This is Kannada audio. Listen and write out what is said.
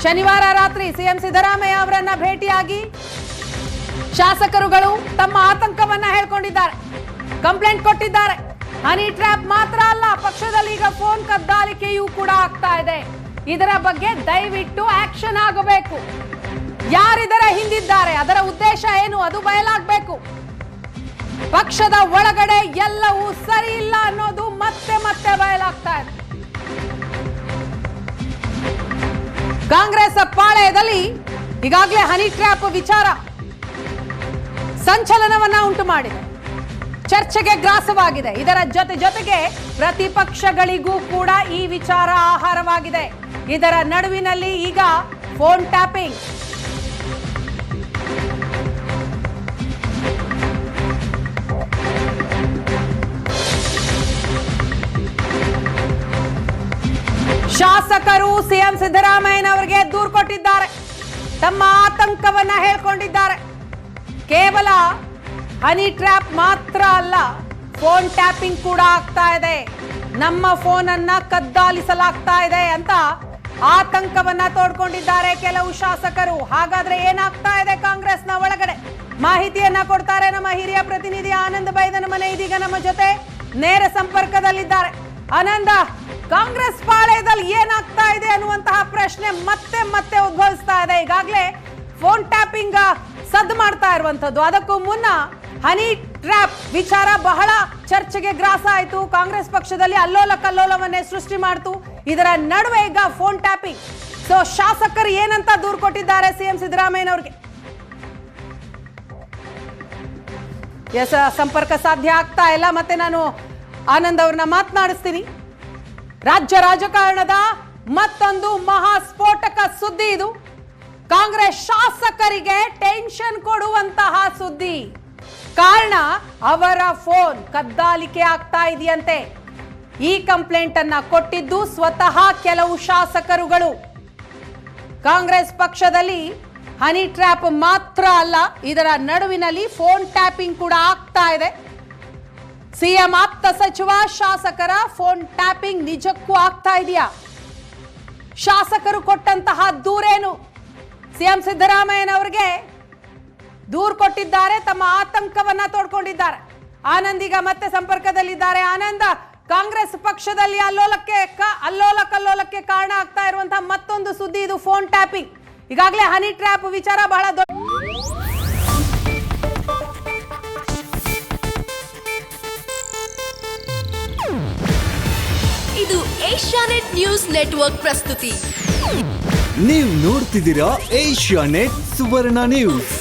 ಶನಿವಾರ ರಾತ್ರಿ ಸಿಎಂ ಸಿದ್ದರಾಮಯ್ಯ ಅವರನ್ನ ಭೇಟಿಯಾಗಿ ಶಾಸಕರುಗಳು ತಮ್ಮ ಆತಂಕವನ್ನ ಹೇಳ್ಕೊಂಡಿದ್ದಾರೆ, ಕಂಪ್ಲೇಂಟ್ ಕೊಟ್ಟಿದ್ದಾರೆ. ಹನಿ ಟ್ರ್ಯಾಪ್ ಮಾತ್ರ ಅಲ್ಲ, ಪಕ್ಷದಲ್ಲಿ ಈಗ ಫೋನ್ ಕದ್ದಾಲಿಕೆಯೂ ಕೂಡ ಆಗ್ತಾ ಇದೆ. ಇದರ ಬಗ್ಗೆ ದಯವಿಟ್ಟು ಆಕ್ಷನ್ ಆಗಬೇಕು. ಯಾರಿದರ ಹಿಂದಿದ್ದಾರೆ, ಅದರ ಉದ್ದೇಶ ಏನು, ಅದು ಬಯಲಾಗಬೇಕು. ಪಕ್ಷದ ಒಳಗಡೆ ಎಲ್ಲವೂ ಸರಿ ಇಲ್ಲ ಅನ್ನೋದು ಮತ್ತೆ ಮತ್ತೆ ಬಯಲಾಗ್ತಾ ಇದೆ. ಕಾಂಗ್ರೆಸ್ ಪಾಳೆಯದಲ್ಲಿ ಈಗಾಗಲೇ ಹನಿ ಟ್ರ್ಯಾಪ್ ವಿಚಾರ ಸಂಚಲನವನ್ನ ಉಂಟು ಮಾಡಿದೆ, ಚರ್ಚೆಗೆ ಗ್ರಾಸವಾಗಿದೆ. ಇದರ ಜೊತೆಗೆ ಪ್ರತಿಪಕ್ಷಗಳಿಗೂ ಕೂಡ ಈ ವಿಚಾರ ಆಹಾರವಾಗಿದೆ. ಇದರ ನಡುವಿನಲ್ಲಿ ಈಗ ಫೋನ್ ಟ್ಯಾಪಿಂಗ್. ಶಾಸಕರು ಸಿಎಂ ಸಿದ್ದರಾಮಯ್ಯನವರಿಗೆ ದೂರು ಕೊಟ್ಟಿದ್ದಾರೆ, ತಮ್ಮ ಆತಂಕವನ್ನ ಹೇಳ್ಕೊಂಡಿದ್ದಾರೆ. ಕೇವಲ ಹನಿ ಟ್ರ್ಯಾಪ್ ಮಾತ್ರ ಅಲ್ಲ, ಫೋನ್ ಟ್ಯಾಪಿಂಗ್ ಕೂಡ ಆಗ್ತಾ ಇದೆ, ನಮ್ಮ ಫೋನ್ ಅನ್ನ ಕದ್ದಾಲಿಸಲಾಗ್ತಾ ಇದೆ ಅಂತ ಆತಂಕವನ್ನ ತೋಡ್ಕೊಂಡಿದ್ದಾರೆ ಕೆಲವು ಶಾಸಕರು. ಹಾಗಾದ್ರೆ ಏನಾಗ್ತಾ ಇದೆ ಕಾಂಗ್ರೆಸ್ನ ಒಳಗಡೆ, ಮಾಹಿತಿಯನ್ನ ಕೊಡ್ತಾರೆ ನಮ್ಮ ಹಿರಿಯ ಪ್ರತಿನಿಧಿ ಆನಂದ್ ಬೈದನಮನೆ. ಇದೀಗ ನಮ್ಮ ಜೊತೆ ನೇರ ಸಂಪರ್ಕದಲ್ಲಿದ್ದಾರೆ. ಆನಂದ, ಕಾಂಗ್ರೆಸ್ ಪಾಳೆಯದಲ್ಲಿ ಏನಾಗ್ತಾ ಇದೆ ಅನ್ನುವಂತಹ ಪ್ರಶ್ನೆ ಮತ್ತೆ ಮತ್ತೆ ಉದ್ಭವಿಸ್ತಾ ಇದೆ. ಈಗಾಗಲೇ ಫೋನ್ ಟ್ಯಾಪಿಂಗ್ ಸದ್ದು ಮಾಡ್ತಾ ಇರುವಂತದ್ದು, ಅದಕ್ಕೂ ಮುನ್ನ ಹನಿ ಟ್ರ್ಯಾಪ್ ವಿಚಾರ ಬಹಳ ಚರ್ಚೆಗೆ ಗ್ರಾಸ ಆಯಿತು. ಕಾಂಗ್ರೆಸ್ ಪಕ್ಷದಲ್ಲಿ ಅಲ್ಲೋಲ ಕಲ್ಲೋಲವನ್ನೇ ಸೃಷ್ಟಿ ಮಾಡ್ತು. ಇದರ ನಡುವೆ ಈಗ ಫೋನ್ ಟ್ಯಾಪಿಂಗ್. ಸೊ ಶಾಸಕರು ಏನಂತ ದೂರು ಕೊಟ್ಟಿದ್ದಾರೆ ಸಿಎಂ ಸಿದ್ದರಾಮಯ್ಯನವ್ರಿಗೆ? ಎಸ್, ಸಂಪರ್ಕ ಸಾಧ್ಯ ಆಗ್ತಾ ಇಲ್ಲ. ಮತ್ತೆ ನಾನು ಆನಂದ್ ಅವ್ರನ್ನ ಮಾತನಾಡಿಸ್ತೀನಿ. ರಾಜ್ಯ ರಾಜಕಾರಣದ ಮತ್ತೊಂದು ಮಹಾಸ್ಫೋಟಕ ಸುದ್ದಿ ಇದು. ಕಾಂಗ್ರೆಸ್ ಶಾಸಕರಿಗೆ ಟೆನ್ಷನ್ ಕೊಡುವಂತಹ ಸುದ್ದಿ. ಕಾರಣ, ಅವರ ಫೋನ್ ಕದ್ದಾಲಿಕೆ ಆಗ್ತಾ ಇದೆಯಂತೆ. ಈ ಕಂಪ್ಲೇಂಟ್ ಅನ್ನ ಕೊಟ್ಟಿದ್ದು ಸ್ವತಃ ಕೆಲವು ಶಾಸಕರುಗಳು. ಕಾಂಗ್ರೆಸ್ ಪಕ್ಷದಲ್ಲಿ ಹನಿ ಟ್ರ್ಯಾಪ್ ಮಾತ್ರ ಅಲ್ಲ, ಇದರ ನಡುವಿನಲ್ಲಿ ಫೋನ್ ಟ್ಯಾಪಿಂಗ್ ಕೂಡ ಆಗ್ತಾ ಇದೆ. ಸಿಎಂ ಆಪ್ತ ಸಚಿವ ಶಾಸಕರ ಫೋನ್ ಟ್ಯಾಪಿಂಗ್ ನಿಜಕ್ಕೂ ಆಗ್ತಾ ಇದೆಯಾ? ಶಾಸಕರು ಕೊಟ್ಟಂತಹ ದೂರೇನು? ಸಿಎಂ ಸಿದ್ದರಾಮಯ್ಯನವರಿಗೆ ದೂರು ಕೊಟ್ಟಿದ್ದಾರೆ, ತಮ್ಮ ಆತಂಕವನ್ನ ತೋಡ್ಕೊಂಡಿದ್ದಾರೆ. ಆನಂದ್ ಈಗ ಮತ್ತೆ ಸಂಪರ್ಕದಲ್ಲಿದ್ದಾರೆ. ಆನಂದ, ಕಾಂಗ್ರೆಸ್ ಪಕ್ಷದಲ್ಲಿ ಅಲ್ಲೋಲ ಕಲ್ಲೋಲಕ್ಕೆ ಕಾರಣ ಆಗ್ತಾ ಇರುವಂತಹ ಮತ್ತೊಂದು ಸುದ್ದಿ ಇದು ಫೋನ್ ಟ್ಯಾಪಿಂಗ್. ಈಗಾಗಲೇ ಹನಿ ಟ್ರ್ಯಾಪ್ ವಿಚಾರ ಬಹಳ ದೊಡ್ಡ. ಇದು ಏಷ್ಯಾನೆಟ್ ನ್ಯೂಸ್ ನೆಟ್ವರ್ಕ್ ಪ್ರಸ್ತುತಿ. ನೀವು ನೋಡ್ತಿದ್ದೀರಾ ಏಷ್ಯಾನೆಟ್ ಸುವರ್ಣ ನ್ಯೂಸ್.